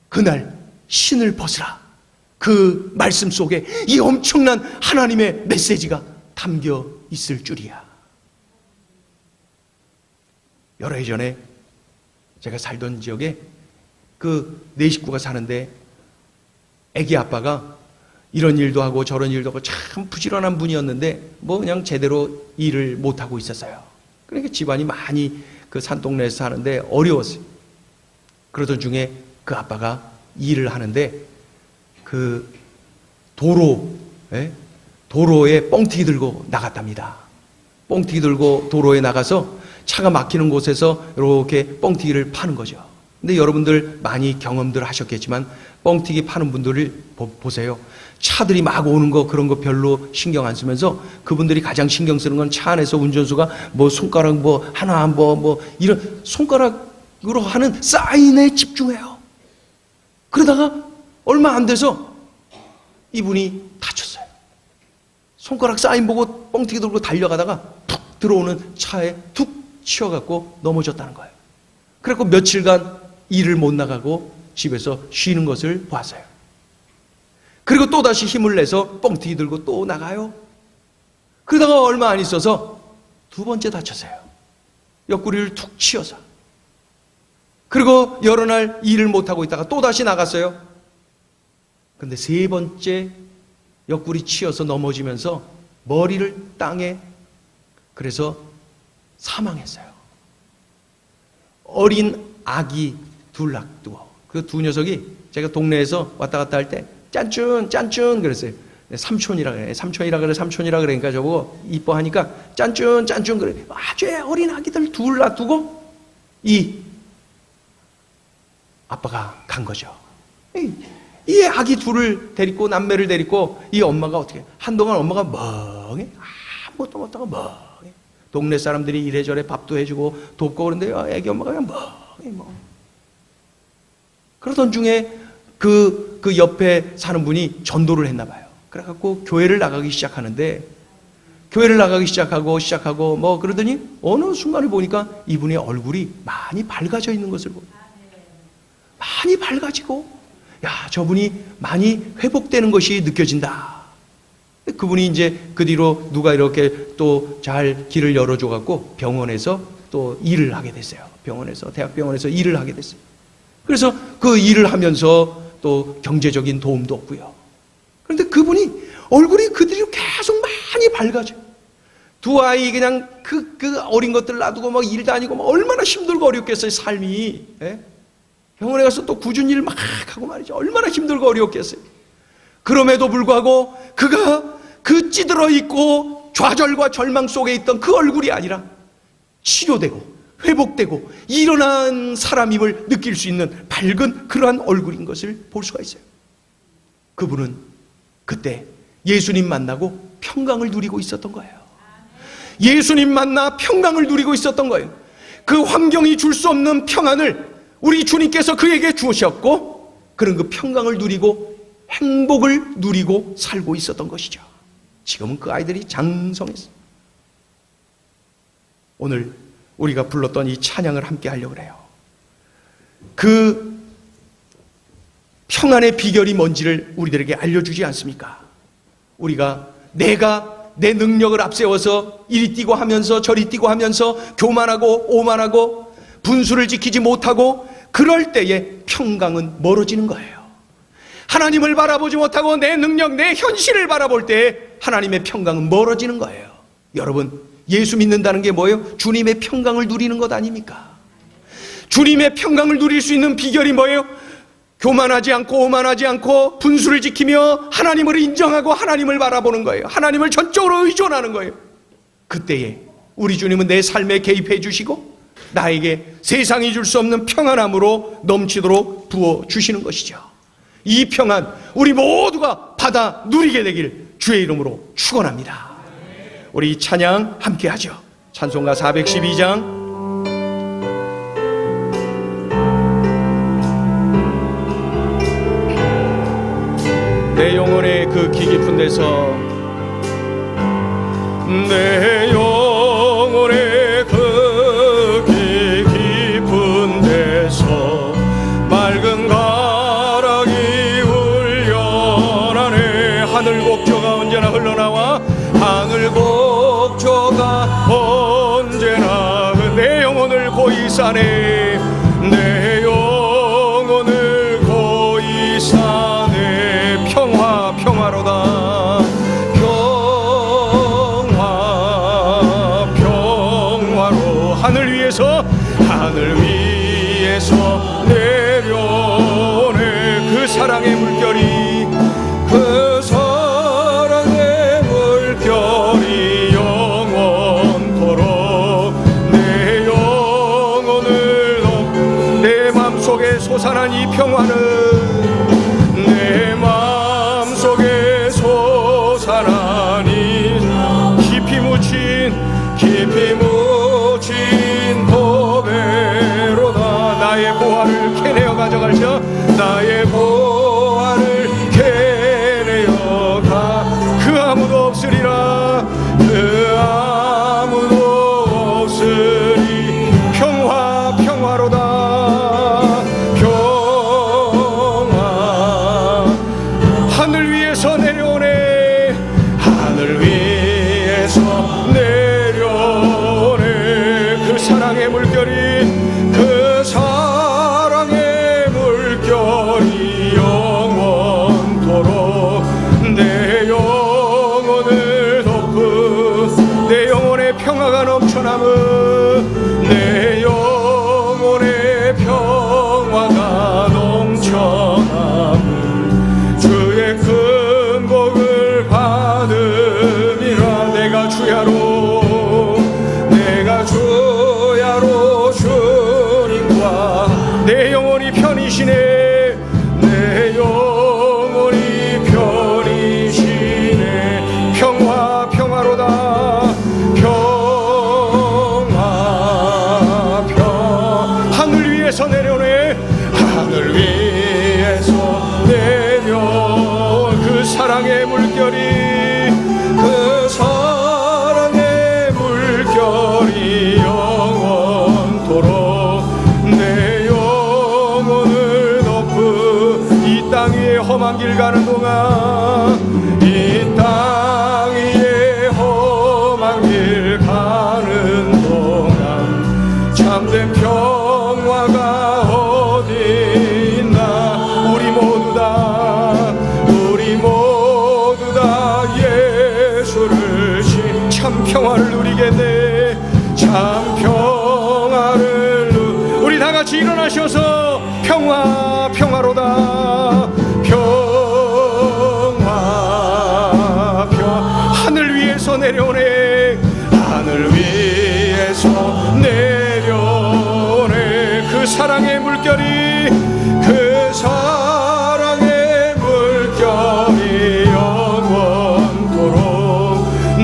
그날 신을 벗으라. 그 말씀 속에 이 엄청난 하나님의 메시지가 담겨 있을 줄이야. 여러 해 전에 제가 살던 지역에 네 식구가 사는데 애기 아빠가 이런 일도 하고 저런 일도 하고 참 부지런한 분이었는데 그냥 제대로 일을 못하고 있었어요. 그러니까 집안이 많이 그 산동네에서 사는데 어려웠어요. 그러던 중에 그 아빠가 일을 하는데 그 도로에 뻥튀기 들고 나갔답니다. 뻥튀기 들고 도로에 나가서 차가 막히는 곳에서 이렇게 뻥튀기를 파는 거죠. 근데 여러분들 많이 경험들 하셨겠지만 뻥튀기 파는 분들을 보세요. 차들이 막 오는 거 그런 거 별로 신경 안 쓰면서 그분들이 가장 신경 쓰는 건 차 안에서 운전수가 손가락 하나 이런 손가락으로 하는 사인에 집중해요. 그러다가 얼마 안 돼서 이분이 다쳤어요. 손가락 사인 보고 뻥튀기 들고 달려가다가 푹 들어오는 차에 툭 치여갖고 넘어졌다는 거예요. 그래서 며칠간 일을 못 나가고 집에서 쉬는 것을 봤어요. 그리고 또다시 힘을 내서 뻥튀기 들고 또 나가요. 그러다가 얼마 안 있어서 두 번째 다쳤어요. 옆구리를 툭 치여서. 그리고 여러 날 일을 못하고 있다가 또다시 나갔어요. 근데 세 번째 옆구리 치여서 넘어지면서 머리를 땅에 그래서 사망했어요. 어린 아기 둘 놔두고 그 두 녀석이 제가 동네에서 왔다 갔다 할 때 짠쭌 그랬어요. 삼촌이라 그러니까 저보고 이뻐하니까 짠쭌 그래. 아주 어린 아기들 둘 놔두고 이 아빠가 간 거죠. 이 아기 둘을 데리고 남매를 데리고 이 엄마가 어떻게 한동안 엄마가 멍해 아무것도 못하고 멍해. 동네 사람들이 이래저래 밥도 해주고 돕고 그런데 애기 엄마가 그냥 멍해. 그러던 중에 그 옆에 사는 분이 전도를 했나 봐요. 그래갖고 교회를 나가기 시작하는데 교회를 나가기 시작하고 그러더니 어느 순간에 보니까 이분의 얼굴이 많이 밝아져 있는 것을 보고 많이 밝아지고 저분이 많이 회복되는 것이 느껴진다. 그분이 이제 그 뒤로 누가 이렇게 또 잘 길을 열어줘갖고 병원에서 또 일을 하게 됐어요. 대학병원에서 일을 하게 됐어요. 그래서 그 일을 하면서 또 경제적인 도움도 없고요. 그런데 그분이 얼굴이 그 뒤로 계속 많이 밝아져요. 두 아이 그냥 그 어린 것들 놔두고 일 다니고 얼마나 힘들고 어렵겠어요, 삶이. 병원에 가서 또 굳은 일 막 하고 말이죠. 얼마나 힘들고 어려웠겠어요. 그럼에도 불구하고 그가 그 찌들어 있고 좌절과 절망 속에 있던 그 얼굴이 아니라 치료되고 회복되고 일어난 사람임을 느낄 수 있는 밝은 그러한 얼굴인 것을 볼 수가 있어요. 그분은 그때 예수님 만나고 평강을 누리고 있었던 거예요. 예수님 만나 평강을 누리고 있었던 거예요. 그 환경이 줄 수 없는 평안을 우리 주님께서 그에게 주셨고 그런 그 평강을 누리고 행복을 누리고 살고 있었던 것이죠. 지금은 그 아이들이 장성했어요. 오늘 우리가 불렀던 이 찬양을 함께 하려고 해요. 그 평안의 비결이 뭔지를 우리들에게 알려주지 않습니까? 우리가 내가 내 능력을 앞세워서 이리 뛰고 하면서 저리 뛰고 하면서 교만하고 오만하고 분수를 지키지 못하고 그럴 때에 평강은 멀어지는 거예요. 하나님을 바라보지 못하고 내 능력, 내 현실을 바라볼 때 하나님의 평강은 멀어지는 거예요. 여러분, 예수 믿는다는 게 뭐예요? 주님의 평강을 누리는 것 아닙니까? 주님의 평강을 누릴 수 있는 비결이 뭐예요? 교만하지 않고 오만하지 않고 분수를 지키며 하나님을 인정하고 하나님을 바라보는 거예요. 하나님을 전적으로 의존하는 거예요. 그때에 우리 주님은 내 삶에 개입해 주시고 나에게 세상이 줄 수 없는 평안함으로 넘치도록 부어주시는 것이죠. 이 평안 우리 모두가 받아 누리게 되길 주의 이름으로 축원합니다. 우리 찬양 함께 하죠. 찬송가 412장. 내 영혼의 그 기 깊은 데서, 내 영혼의 그 기 깊은 데서 맑은 가락이 울려나네. 하늘 곡조가 언제나 흘러나와, 하늘 곡조가 언제나 내 영혼을 고이 싸네. 내 영혼을 고이 싸네. 평화 평화로다. 평화 평화로 하늘 위에서 내려오네. 그 사랑의 물결이, 그 사랑의 물결이 영원토록 내 영혼을 내 맘속에 솟아난 이 평화는, 내 맘속에 솟아난 이 깊이 묻힌 보배로다. 나의 보화를 캐내어 가져갈자. 나의 보화를 캐내어 가. 그 아무도 없으리라. 그 아무도 없으리. 평화 평화로다. 평화 하늘 위에서 내려오네. 하늘 위에서 내려오네. 그 사랑의 물결이, 그 사랑의 물결이 영원토록 내 영혼을 덮은, 내 영혼의 평화가 넘쳐남은, 내 영혼의 평화가 넘쳐남은 주의 큰 복을 받음이라. 내가 주야로 주님과 내 영혼이 편이시네. 내 영혼이 편이시네. 평화 평화로다. 평화 하늘 위에서 내려오네. 하늘 위에서 내려온 그 사랑의 물결이, 그 사랑의 물결이 영원토록 내 영혼을 덮은, 이 땅 위에 험한 길 가는 동안, 이 땅 위에 험한 길 가는 동안 참된 평화가 어디 있나. 우리 모두 다 예수를 참 평화를 누리게 돼. 참 평화를 우리 다 같이 일어나셔서 평화로다. 하늘 위에서 내려오네. 하늘 위에서 내려오네. 그 사랑의 물결이, 그 사랑의 물결이 영원토록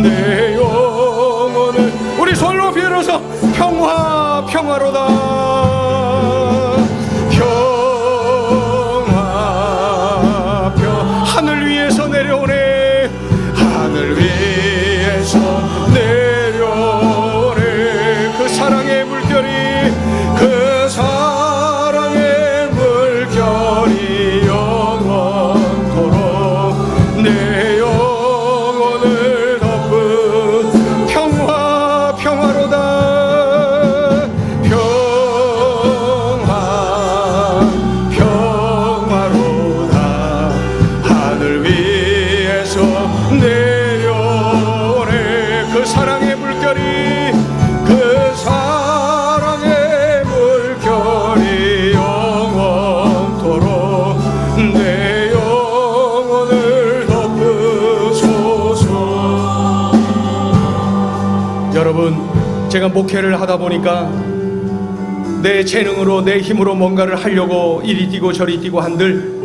내 영혼을, 우리 손을 높이 들어서 평화로다. 하늘 위에서 내려오네. 하늘 위에서 내려오네. 그 사랑의 물결이, 그 사랑의 여러분, 제가 목회를 하다 보니까 내 재능으로 내 힘으로 뭔가를 하려고 이리 뛰고 저리 뛰고 한들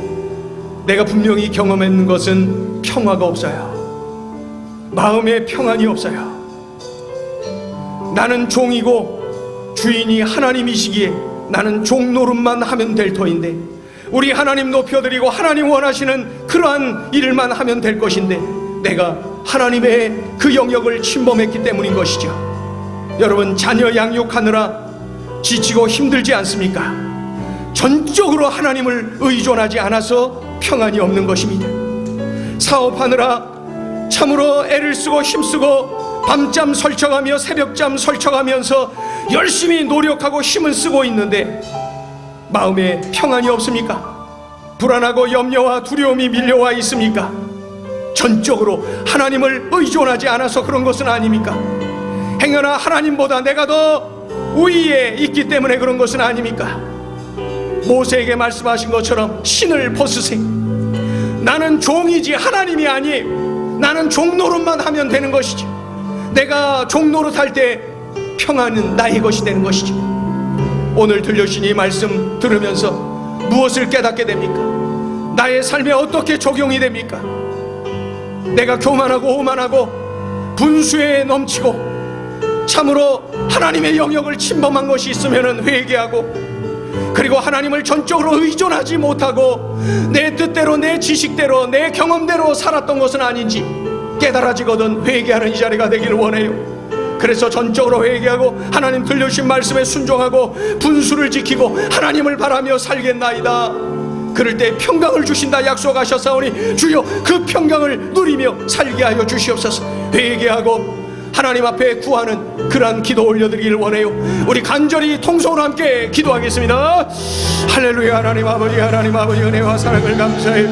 내가 분명히 경험했는 것은 평화가 없어요. 마음에 평안이 없어요. 나는 종이고 주인이 하나님이시기에 나는 종 노릇만 하면 될 터인데, 우리 하나님 높여드리고 하나님 원하시는 그러한 일만 하면 될 것인데 내가 하나님의 그 영역을 침범했기 때문인 것이죠. 여러분, 자녀 양육하느라 지치고 힘들지 않습니까? 전적으로 하나님을 의존하지 않아서 평안이 없는 것입니다. 사업하느라 참으로 애를 쓰고 힘쓰고 밤잠 설쳐가며 새벽잠 설쳐가면서 열심히 노력하고 힘을 쓰고 있는데 마음에 평안이 없습니까? 불안하고 염려와 두려움이 밀려와 있습니까? 전적으로 하나님을 의존하지 않아서 그런 것은 아닙니까? 행여나 하나님보다 내가 더 우위에 있기 때문에 그런 것은 아닙니까? 모세에게 말씀하신 것처럼 신을 벗으세요. 나는 종이지 하나님이 아니에요. 나는 종 노릇만 하면 되는 것이지. 내가 종 노릇할 때 평안은 나의 것이 되는 것이지. 오늘 들려주신 이 말씀 들으면서 무엇을 깨닫게 됩니까? 나의 삶에 어떻게 적용이 됩니까? 내가 교만하고 오만하고 분수에 넘치고 참으로 하나님의 영역을 침범한 것이 있으면 회개하고, 그리고 하나님을 전적으로 의존하지 못하고 내 뜻대로 내 지식대로 내 경험대로 살았던 것은 아닌지 깨달아지거든 회개하는 이 자리가 되기를 원해요. 그래서 전적으로 회개하고 하나님 들려주신 말씀에 순종하고 분수를 지키고 하나님을 바라며 살겠나이다. 그럴 때 평강을 주신다 약속하셨사오니 주여 그 평강을 누리며 살게 하여 주시옵소서. 회개하고 하나님 앞에 구하는 그러한 기도 올려드리기를 원해요. 우리 간절히 통성으로 함께 기도하겠습니다. 할렐루야. 하나님 아버지, 하나님 아버지 은혜와 사랑을 감사해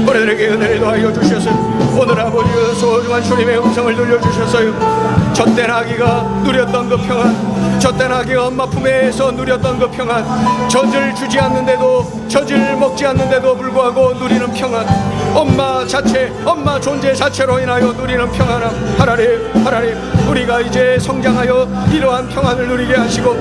우리들에게 은혜를 더하여 주셨어요. 오늘 아버지 소중한 주님의 음성을 들려주셨어요. 젖된 아기가 누렸던 그 평안, 젖된 아기가 엄마 품에서 누렸던 그 평안, 젖을 주지 않는데도 젖을 먹지 않는데도 불구하고 누리는 평안, 엄마 자체, 엄마 존재 자체로 인하여 누리는 평안함. 하나님 우리가 이제 성장하여 이러한 평안을 누리게 하시고,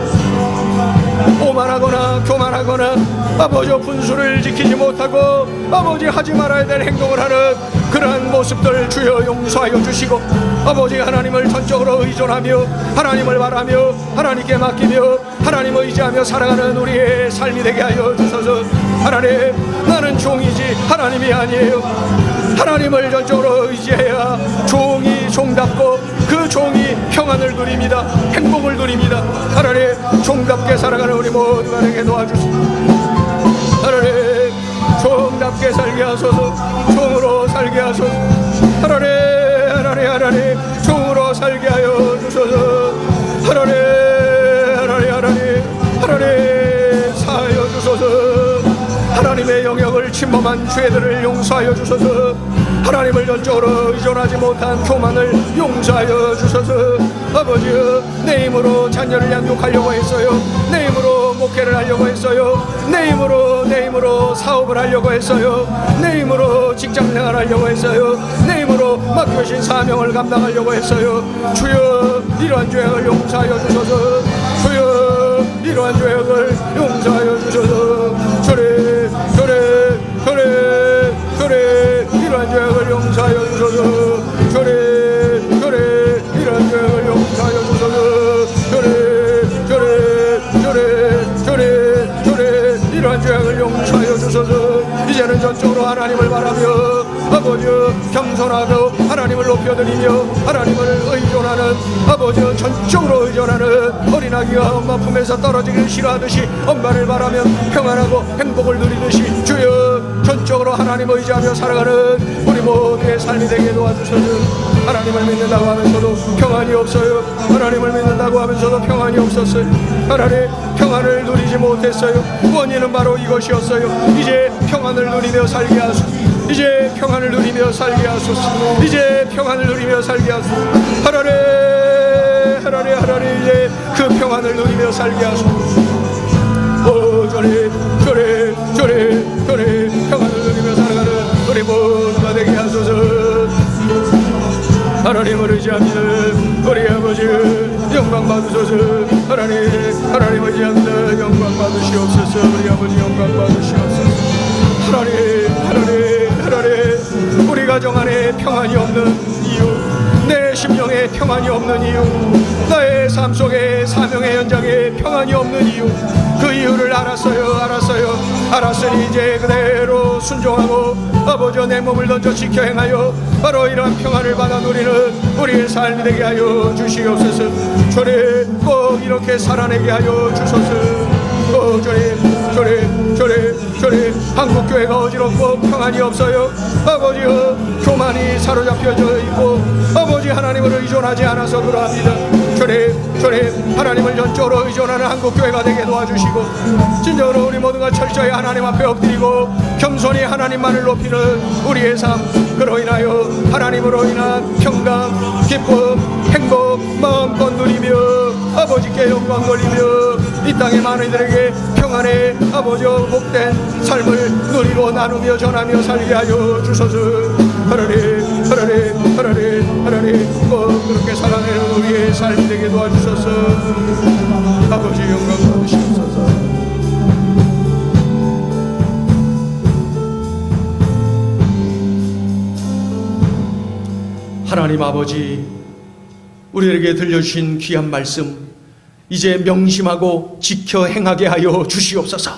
오만하거나 교만하거나 아버지 분수를 지키지 못하고 아버지 하지 말아야 될 행동을 하는 그러한 모습들 주여 용서하여 주시고, 아버지 하나님을 전적으로 의존하며 하나님을 바라며 하나님께 맡기며 하나님을 의지하며 살아가는 우리의 삶이 되게 하여 주소서. 하나님, 나는 종이지 하나님이 아니에요. 하나님을 전적으로 의지해야 종이 종답고 그 종이 평안을 누립니다. 행복을 누립니다. 하나님, 종답게 살아가는 우리 모두가 되게 도와주시고, 하나님 종답게 살게 하소서. 종으로 살게 하소서. 하나님 종으로 살게 하여 주소서. 하나님 사하여 주소서. 하나님의 영역을 침범한 죄들을 용서하여 주소서. 하나님을 전적으로 의존하지 못한 교만을 용서하여 주소서. 아버지, 내 힘으로 자녀를 양육하려고 했어요. 내 힘으로 목회를 하려고 했어요. 내 힘으로 사업을 하려고 했어요. 내 힘으로 직장생활 하려고 했어요. 내 힘으로 맡겨진 사명을 감당하려고 했어요. 주여 이러한 죄악을 용서하여 주소서. 주여 이러한 죄악을 용서하여 주소서. 그래 이러한 죄악을 용서하여 주소서. 그래 이러한 죄악을 용서하여 주소서. 그래 이러한 죄악을 용서하여 주소서. 이제는 전적으로 하나님을 바라며 아버지 겸손하고 하나님을 높여드리며 하나님을 의존하는 아버지 전적으로 의존하는 어린아기가 엄마 품에서 떨어지기를 싫어하듯이 엄마를 바라며 평안하고 행복을 누리듯이 주여 전적으로 하나님을 의지하며 살아가는 우리 모두의 삶이 되게 도와주셔서. 하나님을 믿는다고 하면서도 평안이 없어요. 하나님을 믿는다고 하면서도 평안이 없었어요. 하나님 평안을 누리지 못했어요. 원인은 바로 이것이었어요. 이제 평안을 누리며 살게 하소서. 이제 평안을 누리며 살게 하소서. 이제 평안을 누리며 살게 하소서. 하나님 이제 그 평안을 누리며 살게 하소서. 저래 평안을 누리며 살아가는 우리 모두가 되게 하소서. 하나님을 의지합니다. 우리 아버지 아버지 영광 받으소서. 하나님 의지합니다. 영광 받으시옵소서. 우리 아버지 영광 받으시옵소서. 하나님 우리 가정 안에 평안이 없는 이유, 내 심령에 평안이 없는 이유, 나의 삶 속에 사명의 현장에 평안이 없는 이유, 그 이유를 알았으니 이제 그대로 순종하고 아버지 내 몸을 던져 지켜 행하여 바로 이러한 평안을 받아 누리는 우리의 삶이 되게 하여 주시옵소서. 주님 꼭 이렇게 살아내게 하여 주소서. 주님 한국교회가 어지럽고 평안이 없어요. 아버지여 교만이 사로잡혀져 있고 아버지 하나님을 의존하지 않아서 그러합니다. 주님 하나님을 전적으로 의존하는 한국교회가 되게 도와주시고 진정으로 우리 모두가 철저히 하나님 앞에 엎드리고 겸손히 하나님만을 높이는 우리의 삶, 그로 인하여 하나님으로 인한 평강, 기쁨, 행복 마음껏 누리며 아버지께 영광 돌리며 이 땅의 많은 이들에게 평안의 아버지와 복된 삶을 누리고 나누며 전하며 살게 하여 주소서. 하나님 꼭 그렇게 살아내는 우리의 삶이 되게 도와주소서. 아버지 영광 받으시옵소서. 하나님 아버지, 우리에게 들려주신 귀한 말씀 이제 명심하고 지켜 행하게 하여 주시옵소서.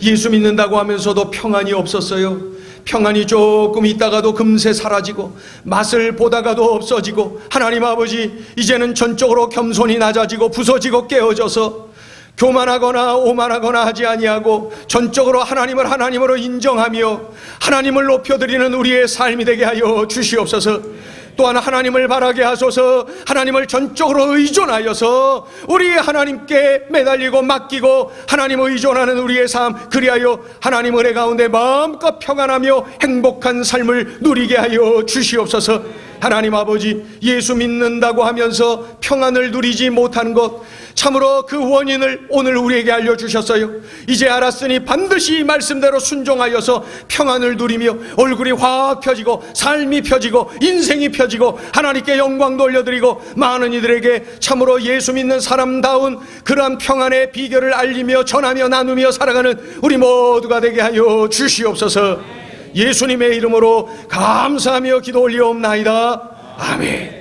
예수 믿는다고 하면서도 평안이 없었어요. 평안이 조금 있다가도 금세 사라지고 맛을 보다가도 없어지고 하나님 아버지 이제는 전적으로 겸손히 낮아지고 부서지고 깨어져서 교만하거나 오만하거나 하지 아니하고 전적으로 하나님을 하나님으로 인정하며 하나님을 높여드리는 우리의 삶이 되게 하여 주시옵소서. 또한 하나님을 바라게 하소서. 하나님을 전적으로 의존하여서 우리 하나님께 매달리고 맡기고 하나님을 의존하는 우리의 삶, 그리하여 하나님 은혜 가운데 마음껏 평안하며 행복한 삶을 누리게 하여 주시옵소서. 하나님 아버지, 예수 믿는다고 하면서 평안을 누리지 못하는 것, 참으로 그 원인을 오늘 우리에게 알려주셨어요. 이제 알았으니 반드시 이 말씀대로 순종하여서 평안을 누리며 얼굴이 확 펴지고 삶이 펴지고 인생이 펴지고 하나님께 영광 돌려드리고 많은 이들에게 참으로 예수 믿는 사람다운 그러한 평안의 비결을 알리며 전하며 나누며 살아가는 우리 모두가 되게 하여 주시옵소서. 예수님의 이름으로 감사하며 기도 올리옵나이다. 아멘.